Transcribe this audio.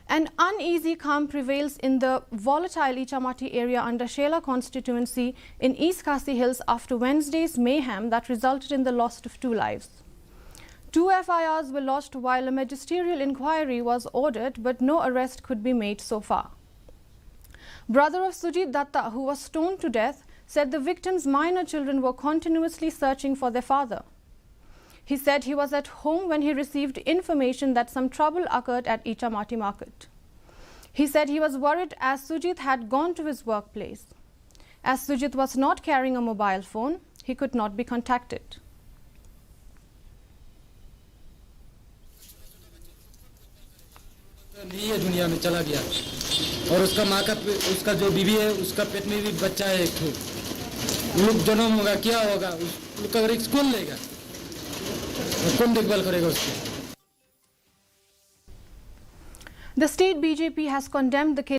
An uneasy calm prevails in the volatile Ichamati area under Shela constituency in East Khasi Hills after Wednesday's mayhem that resulted in the loss of 2 lives. 2 FIRs were lodged while a magisterial inquiry was ordered, but no arrest could be made so far. Brother of Sujit Datta, who was stoned to death, said the victim's minor children were continuously searching for their father. He said he was at home when he received information that some trouble occurred at Ichamati Market. He said he was worried as Sujit had gone to his workplace. As Sujit was not carrying a mobile phone, he could not be contacted. नहीं है, दुनिया में चला गया और उसका माँ का उसका जो बीवी है उसका पेट में भी बच्चा है एक ठो। लोग जन्म होगा क्या होगा, उस का रिस्क कौन लेगा, कौन देखभाल करेगा उसको। The state BJP has condemned the